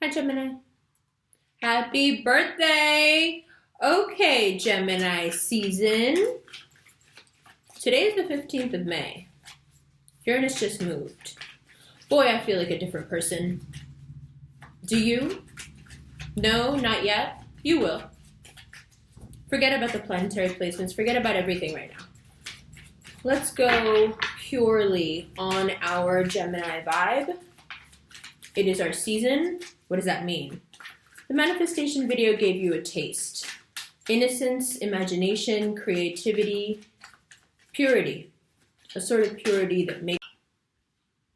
Hi, Gemini. Happy birthday! Okay, Gemini season. Today is the 15th of May. Uranus just moved. Boy, I feel like a different person. Do you? No, not yet. You will. Forget about the planetary placements. Forget about everything right now. Let's go purely on our Gemini vibe. It is our season. What does that mean? The manifestation video gave you a taste. Innocence, imagination, creativity, purity. A sort of purity that makes...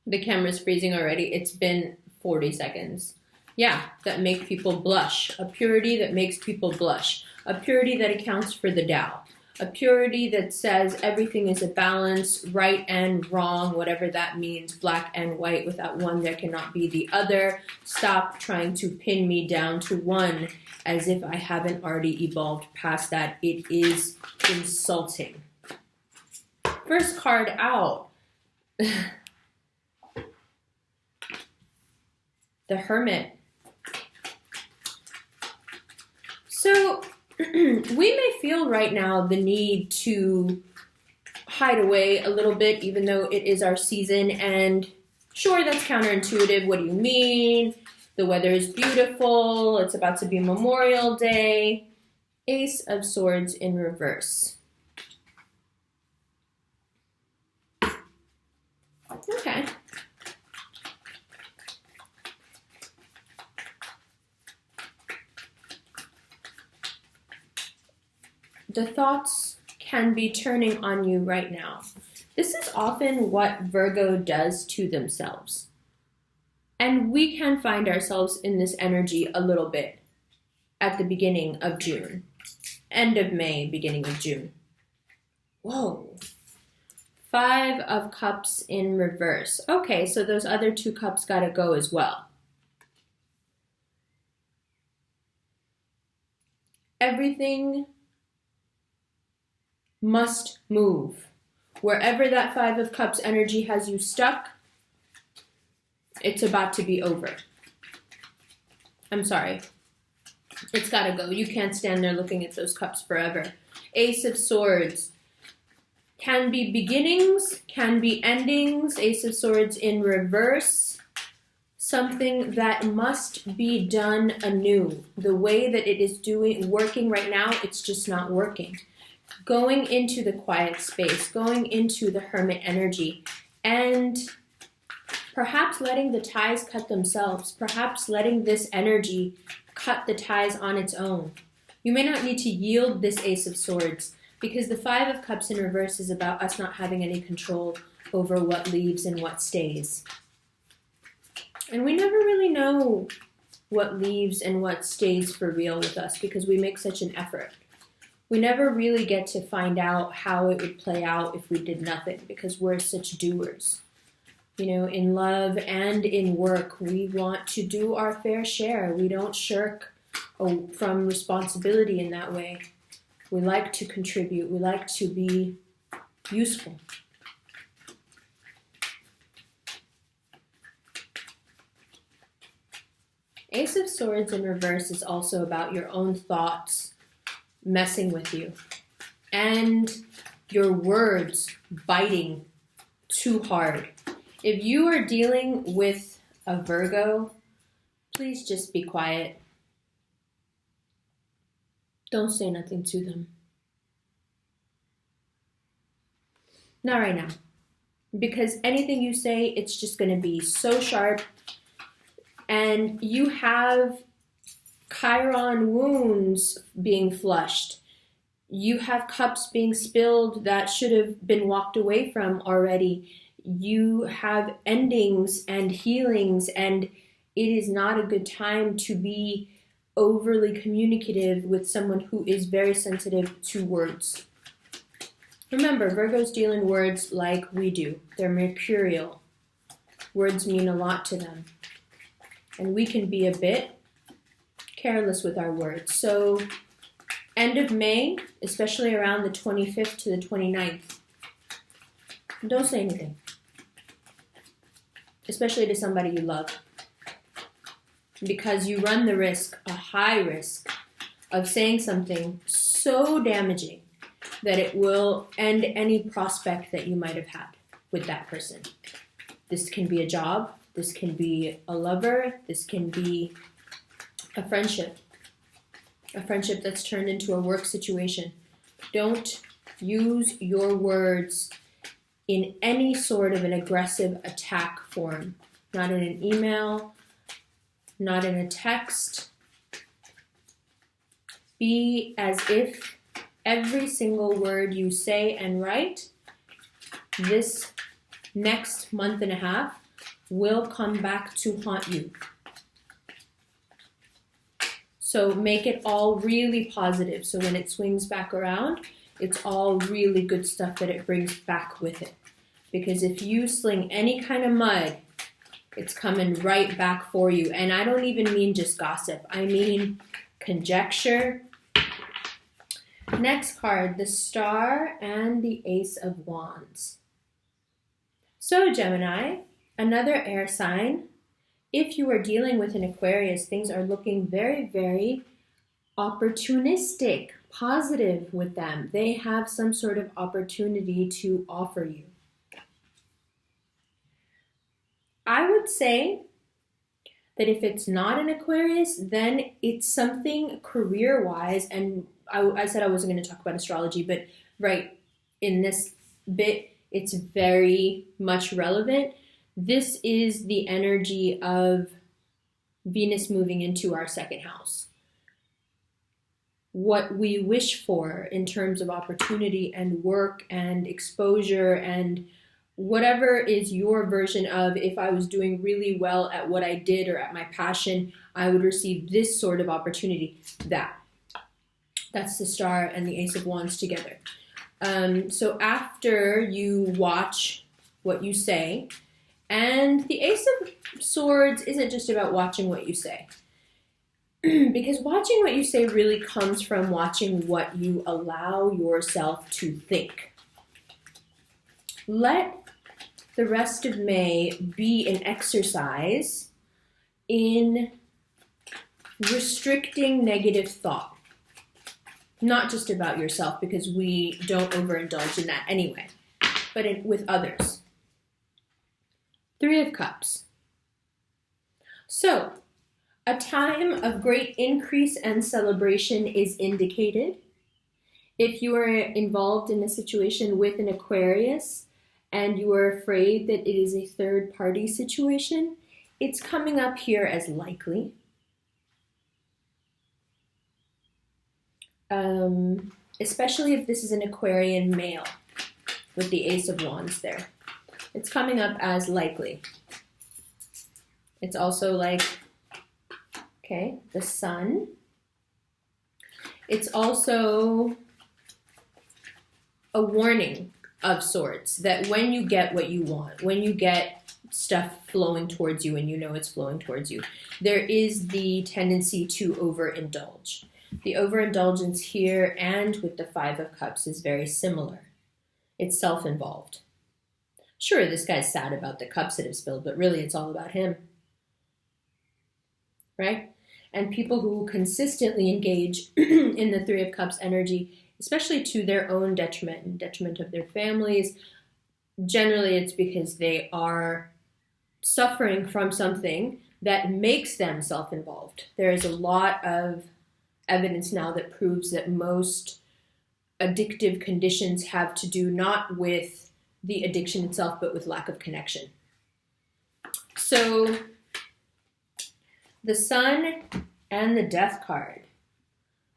The camera's freezing already. It's been 40 seconds. Yeah, that make people blush. A purity that makes people blush. A purity that accounts for the Tao. A purity that says everything is a balance, right and wrong, whatever that means, black and white. Without one, there cannot be the other. Stop trying to pin me down to one as if I haven't already evolved past that. It is insulting. First card out. The Hermit. So, we may feel right now the need to hide away a little bit, even though it is our season. And sure, that's counterintuitive. What do you mean? The weather is beautiful. It's about to be Memorial Day. Ace of Swords in reverse. Okay. The thoughts can be turning on you right now. This is often what Virgo does to themselves. And we can find ourselves in this energy a little bit at the beginning of June. End of May, beginning of June. Whoa. 5 of Cups in reverse. Okay, so those other 2 cups gotta go as well. Everything must move. Wherever that 5 of Cups energy has you stuck, it's about to be over. I'm sorry. It's gotta go. You can't stand there looking at those cups forever. Ace of Swords. Can be beginnings, can be endings. Ace of Swords in reverse. Something that must be done anew. The way that it is working right now, it's just not working. Going into the quiet space, going into the Hermit energy, and perhaps letting the ties cut themselves, perhaps letting this energy cut the ties on its own. You may not need to yield this Ace of Swords, because the 5 of Cups in reverse is about us not having any control over what leaves and what stays. And we never really know what leaves and what stays for real with us, because we make such an effort. We never really get to find out how it would play out if we did nothing, because we're such doers. You know, in love and in work, we want to do our fair share. We don't shirk from responsibility in that way. We like to contribute. We like to be useful. Ace of Swords in reverse is also about your own thoughts messing with you, and your words biting too hard. If you are dealing with a Virgo, please just be quiet. Don't say nothing to them. Not right now. Because anything you say, it's just going to be so sharp. And you have Chiron wounds being flushed. You have cups being spilled that should have been walked away from already. You have endings and healings, and it is not a good time to be overly communicative with someone who is very sensitive to words. Remember, Virgos deal in words like we do. They're mercurial. Words mean a lot to them. And we can be a bit careless with our words. So, end of May, especially around the 25th to the 29th, don't say anything. Especially to somebody you love. because you run the risk, a high risk, of saying something so damaging that it will end any prospect that you might have had with that person. This can be a job, this can be a lover, this can be a friendship that's turned into a work situation. Don't use your words in any sort of an aggressive attack form. Not in an email, not in a text. Be as if every single word you say and write this next month and a half will come back to haunt you. So make it all really positive. So when it swings back around, it's all really good stuff that it brings back with it. Because if you sling any kind of mud, it's coming right back for you. And I don't even mean just gossip. I mean conjecture. Next card, the Star and the Ace of Wands. So Gemini, another air sign. If you are dealing with an Aquarius, things are looking very, very opportunistic, positive with them. They have some sort of opportunity to offer you. I would say that if it's not an Aquarius, then it's something career-wise, and I said I wasn't going to talk about astrology, but right in this bit, it's very much relevant. This is the energy of Venus moving into our second house. What we wish for in terms of opportunity and work and exposure and whatever is your version of, if I was doing really well at what I did or at my passion, I would receive this sort of opportunity. That's the Star and the Ace of Wands together. So after you watch what you say, and the Ace of Swords isn't just about watching what you say. Because watching what you say really comes from watching what you allow yourself to think. Let the rest of May be an exercise in restricting negative thought. Not just about yourself, because we don't overindulge in that anyway, but with others. 3 of Cups. So, a time of great increase and celebration is indicated. If you are involved in a situation with an Aquarius and you are afraid that it is a third-party situation, it's coming up here as likely. Especially if this is an Aquarian male with the Ace of Wands there. It's coming up as likely. It's also like, okay, the Sun. It's also a warning of sorts that when you get what you want, when you get stuff flowing towards you and you know it's flowing towards you, there is the tendency to overindulge. The overindulgence here and with the 5 of Cups is very similar. It's self-involved. Sure, this guy's sad about the cups that have spilled, but really it's all about him. Right? And people who consistently engage in the 3 of Cups energy, especially to their own detriment and detriment of their families, generally it's because they are suffering from something that makes them self-involved. There is a lot of evidence now that proves that most addictive conditions have to do not with the addiction itself, but with lack of connection. So, the Sun and the Death card.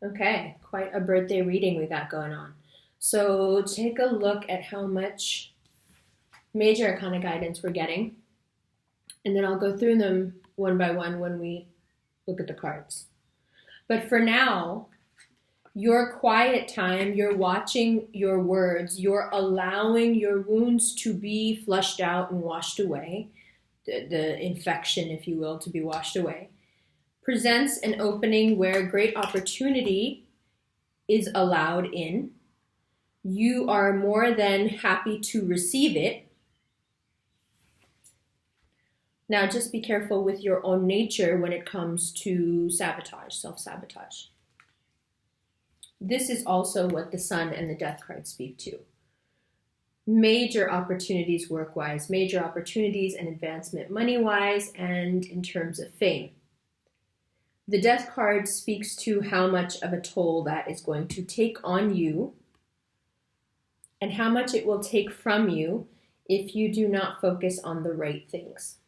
Okay, quite a birthday reading we got going on. So, take a look at how much major arcana guidance we're getting, and then I'll go through them one by one when we look at the cards. But for now, your quiet time, you're watching your words, you're allowing your wounds to be flushed out and washed away, the infection, if you will, to be washed away, presents an opening where great opportunity is allowed in. You are more than happy to receive it. Now, just be careful with your own nature when it comes to sabotage, self-sabotage. This is also what the Sun and the Death card speak to. Major opportunities work-wise, major opportunities and advancement money-wise, and in terms of fame. The Death card speaks to how much of a toll that is going to take on you and how much it will take from you if you do not focus on the right things.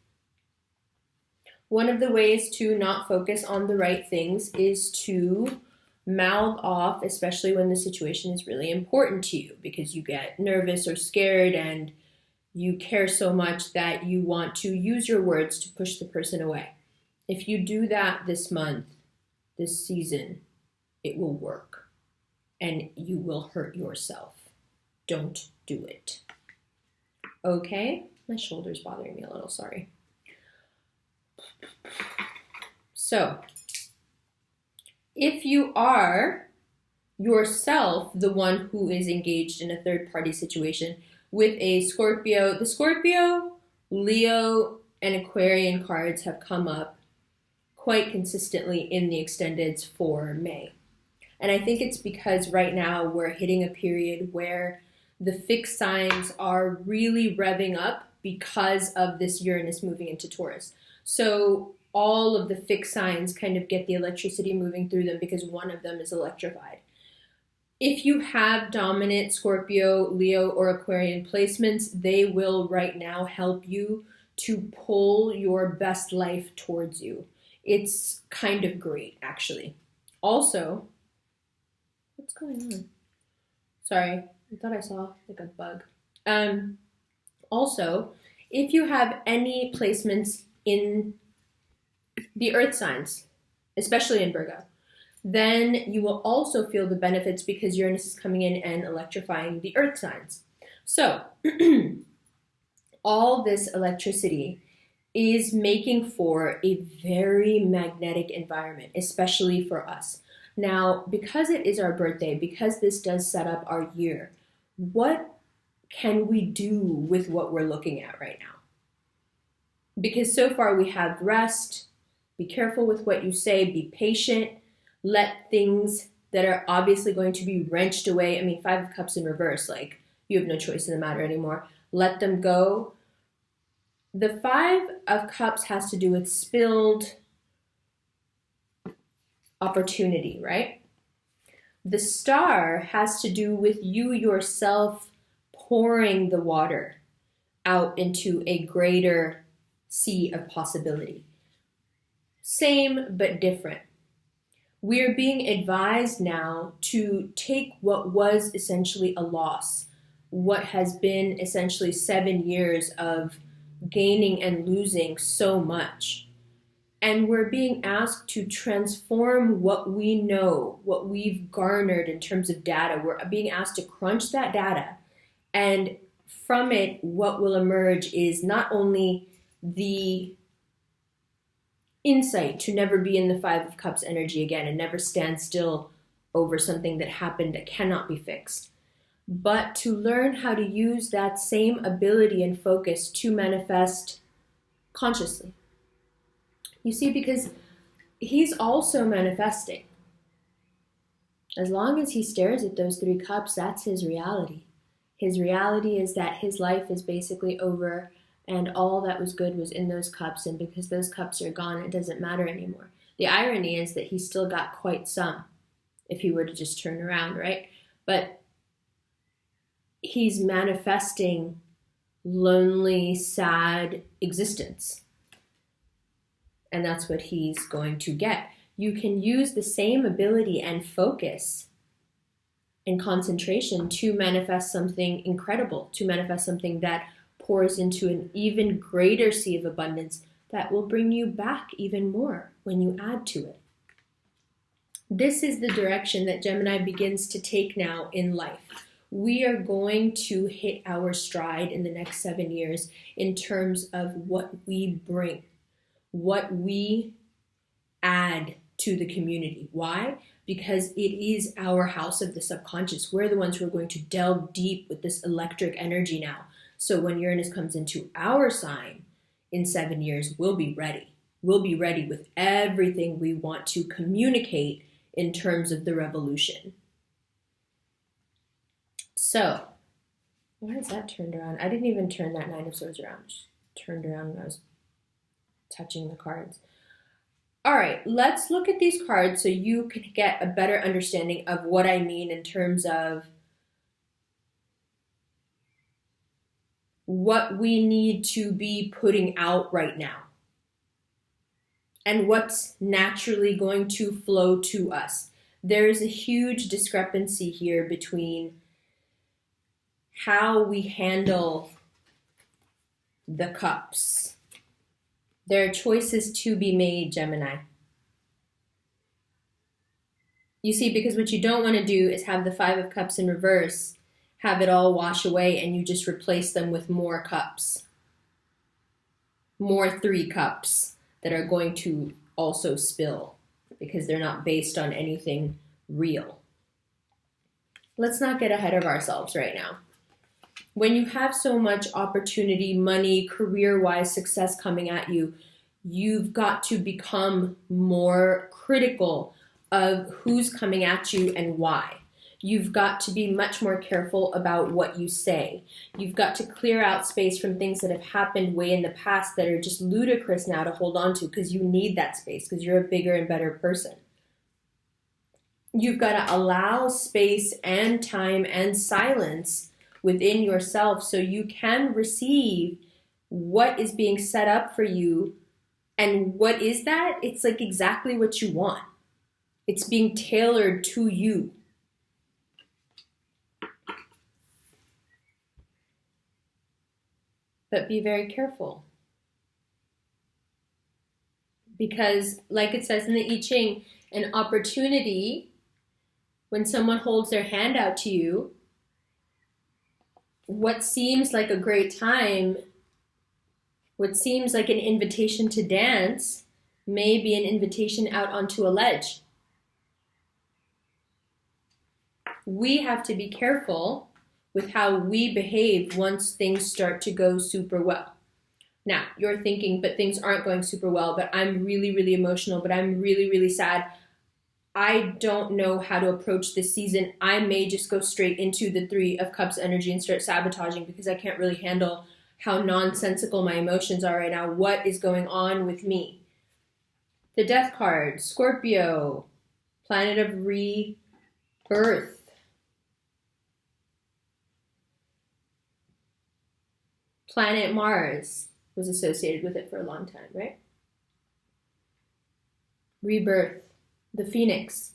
One of the ways to not focus on the right things is to mouth off, especially when the situation is really important to you, because you get nervous or scared and you care so much that you want to use your words to push the person away. If you do that this month, this season, it will work and you will hurt yourself. Don't do it. Okay? My shoulder's bothering me a little, sorry. So, if you are yourself the one who is engaged in a third-party situation with a Scorpio, the Scorpio, Leo, and Aquarian cards have come up quite consistently in the extendeds for May. And I think it's because right now we're hitting a period where the fixed signs are really revving up because of this Uranus moving into Taurus. So all of the fixed signs kind of get the electricity moving through them because one of them is electrified. If you have dominant Scorpio, Leo, or Aquarian placements, they will right now help you to pull your best life towards you. It's kind of great, actually. Also, what's going on? Sorry, I thought I saw like a bug. Also, if you have any placements in the earth signs, especially in Virgo, then you will also feel the benefits because Uranus is coming in and electrifying the earth signs. So, all this electricity is making for a very magnetic environment, especially for us. Now, because it is our birthday, because this does set up our year, what can we do with what we're looking at right now? Because so far we have rest, be careful with what you say, be patient, let things that are obviously going to be wrenched away. I mean, 5 of Cups in reverse, like you have no choice in the matter anymore. Let them go. The 5 of Cups has to do with spilled opportunity, right? The Star has to do with you yourself pouring the water out into a greater sea of possibility. Same but different. We're being advised now to take what was essentially a loss, what has been essentially 7 years of gaining and losing so much. And we're being asked to transform what we know, what we've garnered in terms of data. We're being asked to crunch that data. And from it, what will emerge is not only the insight to never be in the 5 of Cups energy again and never stand still over something that happened that cannot be fixed, but to learn how to use that same ability and focus to manifest consciously. You see, because he's also manifesting. As long as he stares at those 3 cups, that's his reality. His reality is that his life is basically over and all that was good was in those cups, and because those cups are gone, it doesn't matter anymore. The irony is that he still got quite some if he were to just turn around, right? But he's manifesting lonely, sad existence. And that's what he's going to get. You can use the same ability and focus and concentration to manifest something incredible, to manifest something that pours into an even greater sea of abundance that will bring you back even more when you add to it. This is the direction that Gemini begins to take now in life. We are going to hit our stride in the next 7 years in terms of what we bring, what we add to the community. Why? Because it is our house of the subconscious. We're the ones who are going to delve deep with this electric energy now. So when Uranus comes into our sign, in 7 years, we'll be ready. We'll be ready with everything we want to communicate in terms of the revolution. So, why is that turned around? I didn't even turn that Nine of Swords around. Just turned around when I was touching the cards. All right, let's look at these cards so you can get a better understanding of what I mean in terms of what we need to be putting out right now and what's naturally going to flow to us. There is a huge discrepancy here between how we handle the cups. There are choices to be made, Gemini. You see, because what you don't want to do is have the Five of Cups in reverse, have it all wash away, and you just replace them with more cups. More 3 cups that are going to also spill because they're not based on anything real. Let's not get ahead of ourselves right now. When you have so much opportunity, money, career-wise success coming at you, you've got to become more critical of who's coming at you and why. You've got to be much more careful about what you say. You've got to clear out space from things that have happened way in the past that are just ludicrous now to hold on to because you need that space because you're a bigger and better person. You've got to allow space and time and silence within yourself so you can receive what is being set up for you. And what is that? It's like exactly what you want. It's being tailored to you. But be very careful. Because like it says in the I Ching, an opportunity, when someone holds their hand out to you, what seems like a great time, what seems like an invitation to dance, may be an invitation out onto a ledge. We have to be careful with how we behave once things start to go super well. Now, you're thinking, but things aren't going super well, but I'm really, really emotional, but I'm really, really sad. I don't know how to approach this season. I may just go straight into the Three of Cups energy and start sabotaging because I can't really handle how nonsensical my emotions are right now. What is going on with me? The Death card, Scorpio, planet of rebirth. Planet Mars was associated with it for a long time, right? Rebirth. The Phoenix.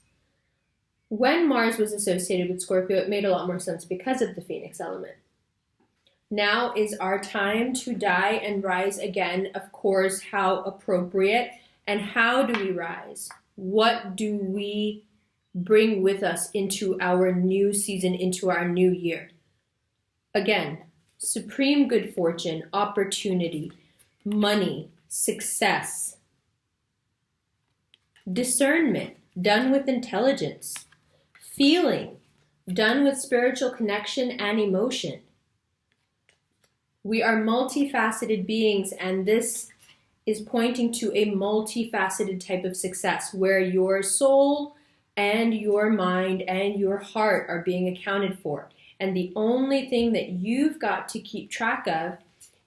When Mars was associated with Scorpio, it made a lot more sense because of the Phoenix element. Now is our time to die and rise again. Of course, how appropriate. And how do we rise? What do we bring with us into our new season, into our new year? Again, supreme good fortune, opportunity, money, success. Discernment, done with intelligence. Feeling, done with spiritual connection and emotion. We are multifaceted beings, and this is pointing to a multifaceted type of success where your soul and your mind and your heart are being accounted for. And the only thing that you've got to keep track of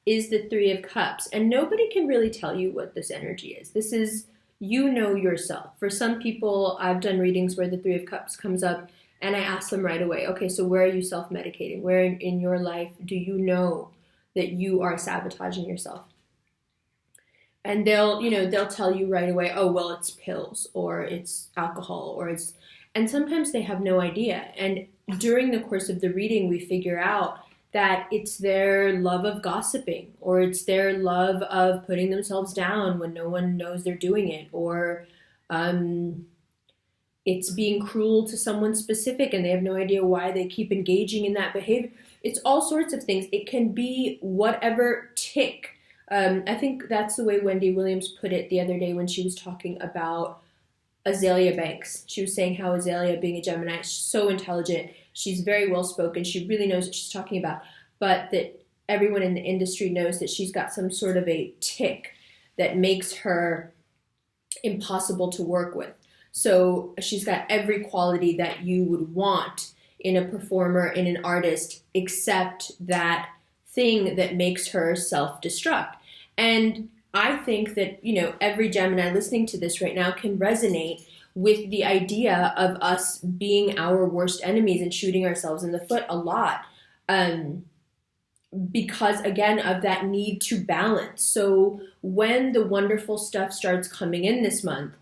is the Three of Cups. And nobody can really tell you what this energy is. This is, you know yourself. For some people, I've done readings where the Three of Cups comes up and I ask them right away, okay, so where are you self-medicating? Where in your life do you know that you are sabotaging yourself? And they'll tell you right away, oh, well, it's pills or it's alcohol or it's, and sometimes they have no idea. And during the course of the reading, we figure out that it's their love of gossiping, or it's their love of putting themselves down when no one knows they're doing it, or it's being cruel to someone specific and they have no idea why they keep engaging in that behavior. It's all sorts of things. It can be whatever tick. I think that's the way Wendy Williams put it the other day when she was talking about Azalea Banks. She was saying how Azalea, being a Gemini, is so intelligent. She's very well spoken. She really knows what she's talking about. But that everyone in the industry knows that she's got some sort of a tick that makes her impossible to work with. So she's got every quality that you would want in a performer, in an artist, except that thing that makes her self-destruct. And I think that, you know, every Gemini listening to this right now can resonate with the idea of us being our worst enemies and shooting ourselves in the foot a lot. Because, again, of that need to balance. So when the wonderful stuff starts coming in this month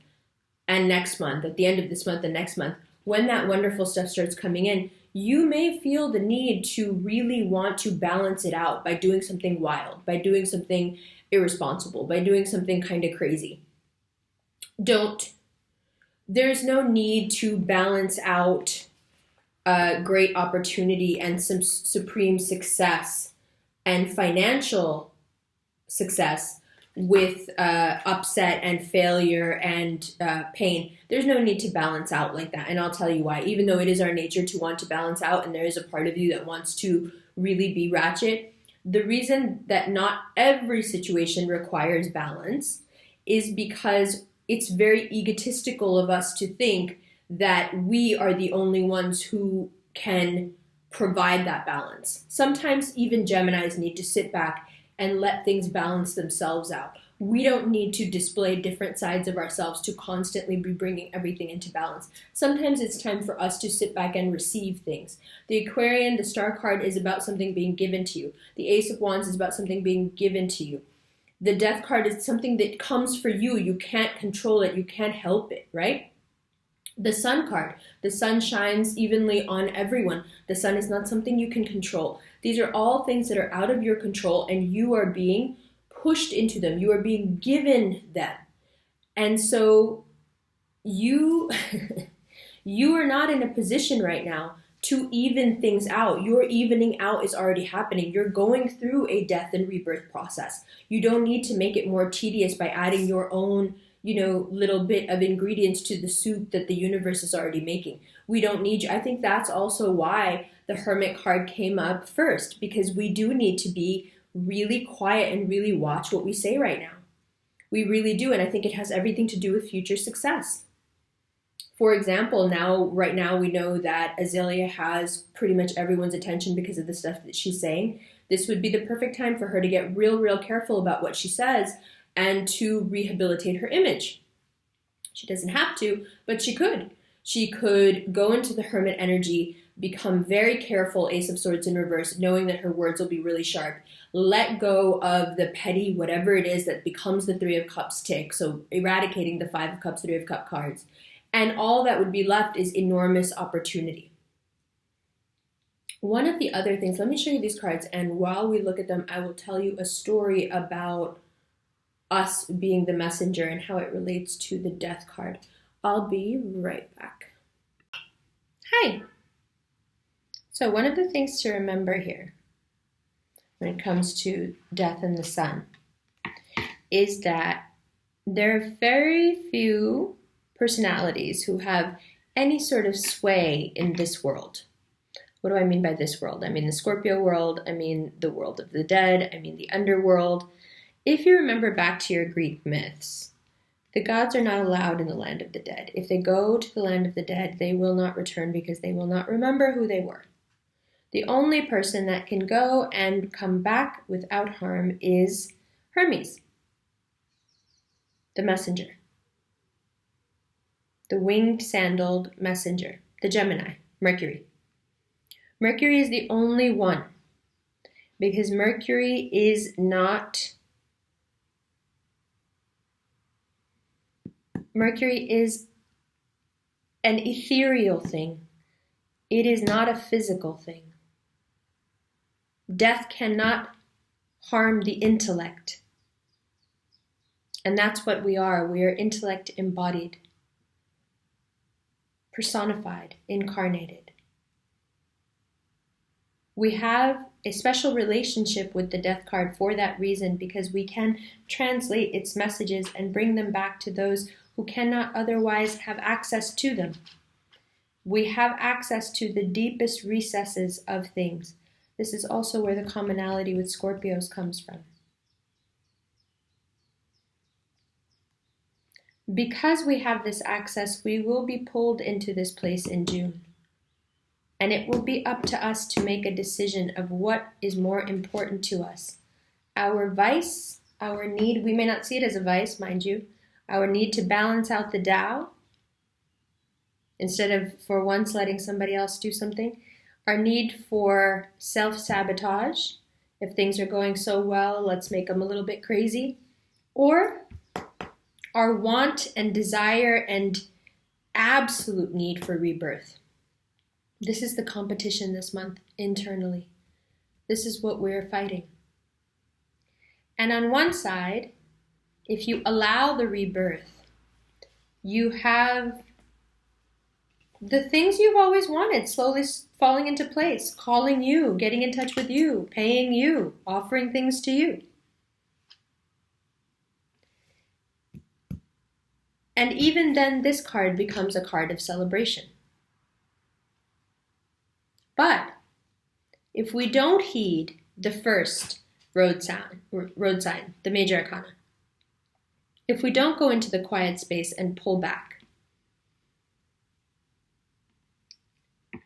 and next month, at the end of this month and next month, when that wonderful stuff starts coming in, you may feel the need to really want to balance it out by doing something wild, by doing something irresponsible, by doing something kind of crazy. There's no need to balance out great opportunity and some supreme success and financial success with upset and failure and pain. There's no need to balance out like that. And I'll tell you why. Even though it is our nature to want to balance out, and there is a part of you that wants to really be ratchet, the reason that not every situation requires balance is because it's very egotistical of us to think that we are the only ones who can provide that balance. Sometimes even Geminis need to sit back and let things balance themselves out. We don't need to display different sides of ourselves to constantly be bringing everything into balance. Sometimes it's time for us to sit back and receive things. The Aquarian, the star card, is about something being given to you. The Ace of Wands is about something being given to you. The Death card is something that comes for you. You can't control it. You can't help it, right? The Sun card, the sun shines evenly on everyone. The sun is not something you can control. These are all things that are out of your control, and you are being pushed into them. You are being given them. And so you are not in a position right now to even things out. Your evening out is already happening. You're going through a death and rebirth process. You don't need to make it more tedious by adding your own, little bit of ingredients to the soup that the universe is already making. We don't need you. I think that's also why the Hermit card came up first, because we do need to be really quiet and really watch what we say right now. We really do, and I think it has everything to do with future success. For example, right now we know that Azalea has pretty much everyone's attention because of the stuff that she's saying. This would be the perfect time for her to get real careful about what she says and to rehabilitate her image. She doesn't have to, but she could. She could go into the Hermit energy, become very careful, Ace of Swords in reverse, knowing that her words will be really sharp. Let go of the petty whatever it is that becomes the Three of Cups tick, so eradicating the Five of Cups, Three of Cup cards. And all that would be left is enormous opportunity. One of the other things, let me show you these cards, and while we look at them, I will tell you a story about us being the messenger and how it relates to the Death card. I'll be right back. Hi. So one of the things to remember here when it comes to death and the sun is that there are very few personalities who have any sort of sway in this world. What do I mean by this world? I mean the Scorpio world, I mean the world of the dead, I mean the underworld. If you remember back to your Greek myths, the gods are not allowed in the land of the dead. If they go to the land of the dead, they will not return because they will not remember who they were. The only person that can go and come back without harm is Hermes, the messenger, the winged sandaled messenger, the Gemini, Mercury. Mercury is the only one because Mercury is an ethereal thing. It is not a physical thing. Death cannot harm the intellect. And that's what we are. We are intellect embodied, personified, incarnated. We have a special relationship with the Death card for that reason, because we can translate its messages and bring them back to those who cannot otherwise have access to them. We have access to the deepest recesses of things. This is also where the commonality with Scorpios comes from. Because we have this access, we will be pulled into this place in June. And it will be up to us to make a decision of what is more important to us. Our vice, our need, we may not see it as a vice, mind you, our need to balance out the Tao, instead of for once letting somebody else do something. Our need for self-sabotage. If things are going so well, let's make them a little bit crazy. Or our want and desire and absolute need for rebirth. This is the competition this month internally. This is what we're fighting. And on one side, if you allow the rebirth, you have the things you've always wanted slowly falling into place, calling you, getting in touch with you, paying you, offering things to you. And even then, this card becomes a card of celebration. But if we don't heed the first road sign, the major arcana, if we don't go into the quiet space and pull back,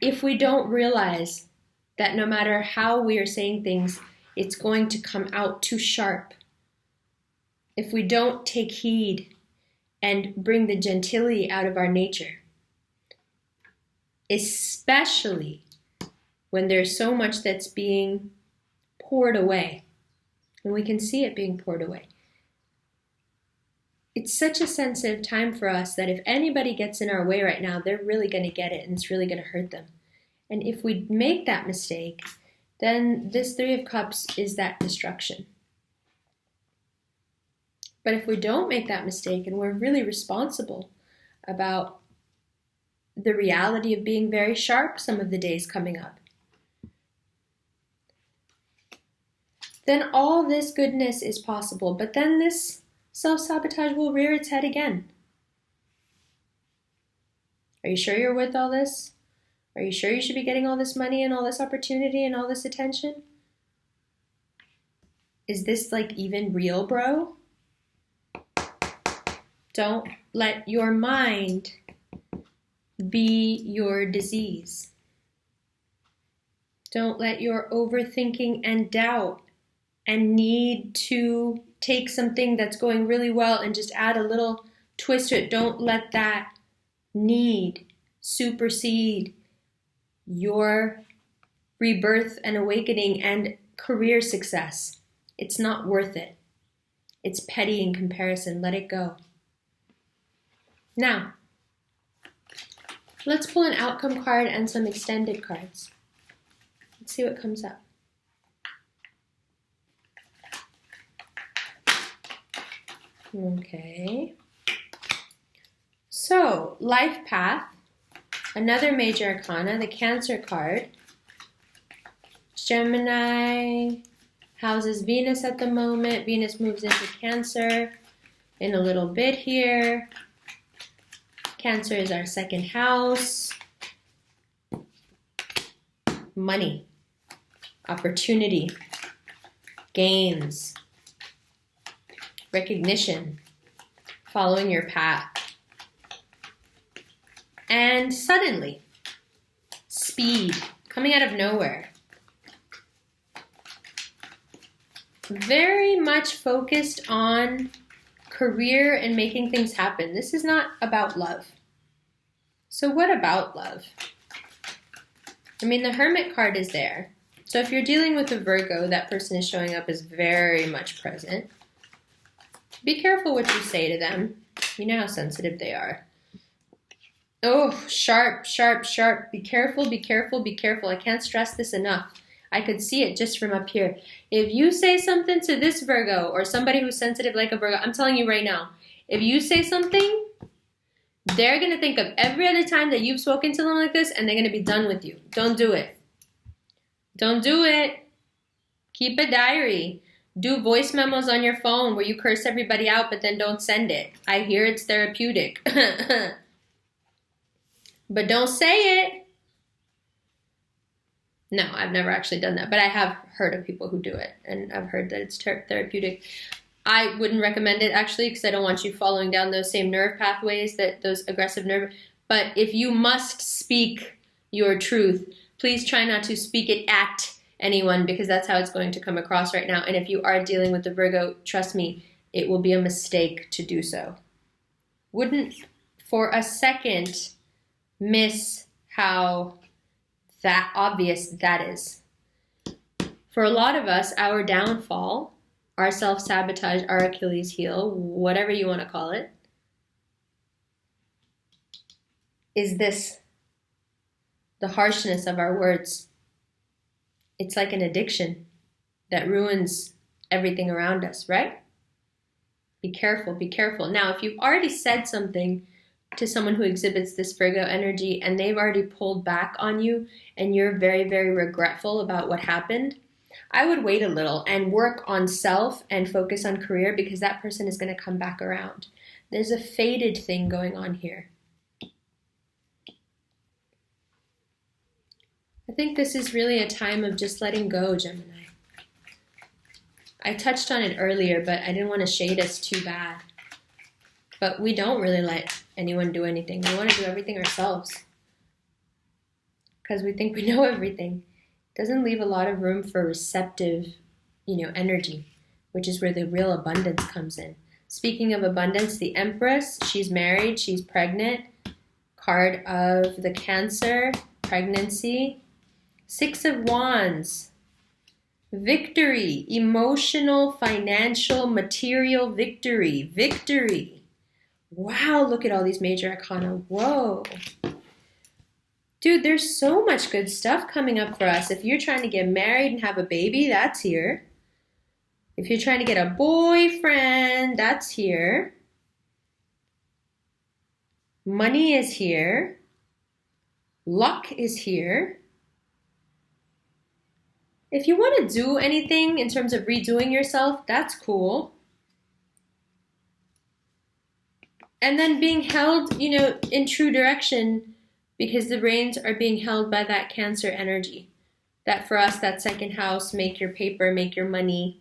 if we don't realize that no matter how we are saying things, it's going to come out too sharp, if we don't take heed and bring the gentility out of our nature, especially when there's so much that's being poured away, and we can see it being poured away. It's such a sensitive time for us that if anybody gets in our way right now, they're really going to get it, and it's really going to hurt them. And if we make that mistake, then this Three of Cups is that destruction. But if we don't make that mistake and we're really responsible about the reality of being very sharp some of the days coming up, then all this goodness is possible. But then this self-sabotage will rear its head again. Are you sure you're with all this? Are you sure you should be getting all this money and all this opportunity and all this attention? Is this like even real, bro? Don't let your mind be your disease. Don't let your overthinking and doubt and need to take something that's going really well and just add a little twist to it. Don't let that need supersede your rebirth and awakening and career success. It's not worth it. It's petty in comparison. Let it go. Now, let's pull an outcome card and some extended cards. Let's see what comes up. Okay. So, life path, another major arcana, the Cancer card. Gemini houses Venus at the moment. Venus moves into Cancer in a little bit here. Cancer is our second house. Money, opportunity, gains, recognition, following your path. And suddenly, speed, coming out of nowhere. Very much focused on career and making things happen. This is not about love. So what about love? I mean, the Hermit card is there. So if you're dealing with a Virgo, that person is showing up as very much present. Be careful what you say to them. You know how sensitive they are. Oh, sharp, sharp, sharp. Be careful, be careful, be careful. I can't stress this enough. I could see it just from up here. If you say something to this Virgo or somebody who's sensitive like a Virgo, I'm telling you right now, if you say something, they're going to think of every other time that you've spoken to them like this, and they're going to be done with you. Don't do it. Don't do it. Keep a diary. Do voice memos on your phone where you curse everybody out, but then don't send it. I hear it's therapeutic. But don't say it. No, I've never actually done that, but I have heard of people who do it, and I've heard that it's therapeutic. I wouldn't recommend it, actually, because I don't want you following down those same nerve pathways, those aggressive nerve. But if you must speak your truth, please try not to speak it at anyone, because that's how it's going to come across right now. And if you are dealing with the Virgo, trust me, it will be a mistake to do so. Wouldn't for a second miss how that obvious that is. For a lot of us, our downfall, our self-sabotage, our Achilles heel, whatever you want to call it, is this, the harshness of our words. It's like an addiction that ruins everything around us, right? Be careful, be careful. Now, if you've already said something to someone who exhibits this Virgo energy and they've already pulled back on you and you're very, very regretful about what happened, I would wait a little and work on self and focus on career, because that person is going to come back around. There's a faded thing going on here. I think this is really a time of just letting go, Gemini. I touched on it earlier, but I didn't want to shade us too bad. But we don't really let anyone do anything. We want to do everything ourselves because we think we know everything. It doesn't leave a lot of room for receptive, energy, which is where the real abundance comes in. Speaking of abundance, the Empress, she's married, she's pregnant. Card of the Cancer, pregnancy. Six of Wands, victory, emotional, financial, material victory, victory. Wow, look at all these major arcana. Whoa. Dude, there's so much good stuff coming up for us. If you're trying to get married and have a baby, that's here. If you're trying to get a boyfriend, that's here. Money is here. Luck is here. If you want to do anything in terms of redoing yourself, that's cool. And then being held, in true direction, because the reins are being held by that Cancer energy. That for us, that second house, make your paper, make your money.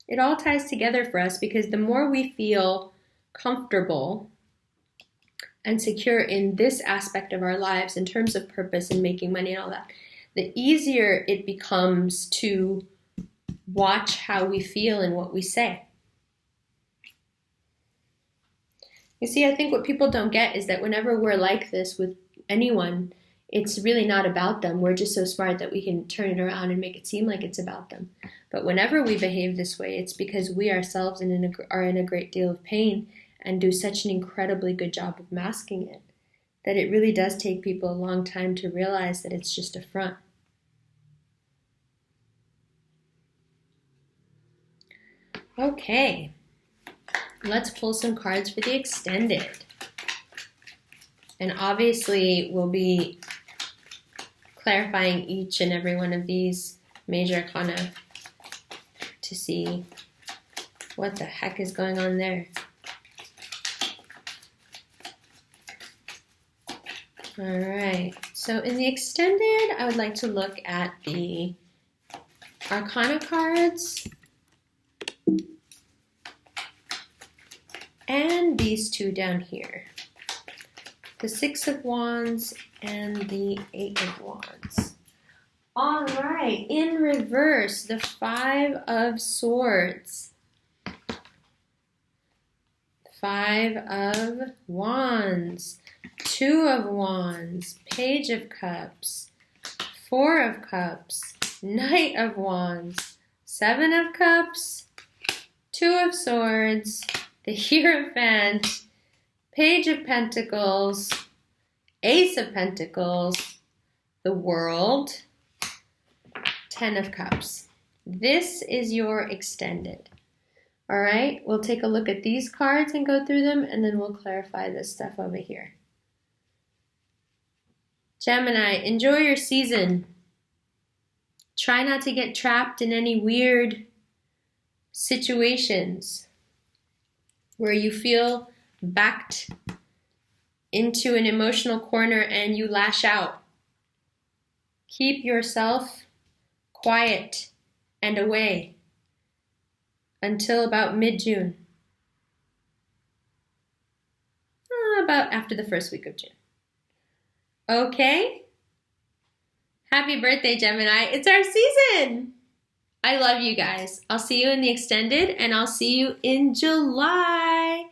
It all ties together for us, because the more we feel comfortable and secure in this aspect of our lives in terms of purpose and making money and all that, the easier it becomes to watch how we feel and what we say. You see, I think what people don't get is that whenever we're like this with anyone, it's really not about them. We're just so smart that we can turn it around and make it seem like it's about them. But whenever we behave this way, it's because we ourselves are in a great deal of pain and do such an incredibly good job of masking it, that it really does take people a long time to realize that it's just a front. Okay, let's pull some cards for the extended. And obviously, we'll be clarifying each and every one of these major arcana to see what the heck is going on there. All right, so in the extended, I would like to look at the arcana cards and these two down here. The Six of Wands and the Eight of Wands. All right, in reverse, the Five of Swords. Five of Wands. Two of Wands, Page of Cups, Four of Cups, Knight of Wands, Seven of Cups, Two of Swords, the Hierophant, Page of Pentacles, Ace of Pentacles, the World, Ten of Cups. This is your extended. All right, we'll take a look at these cards and go through them, and then we'll clarify this stuff over here. Gemini, enjoy your season. Try not to get trapped in any weird situations where you feel backed into an emotional corner and you lash out Keep yourself quiet and away until about mid-June. About after the first week of June. Okay? Happy birthday, Gemini. It's our season. I love you guys. I'll see you in the extended, and I'll see you in July.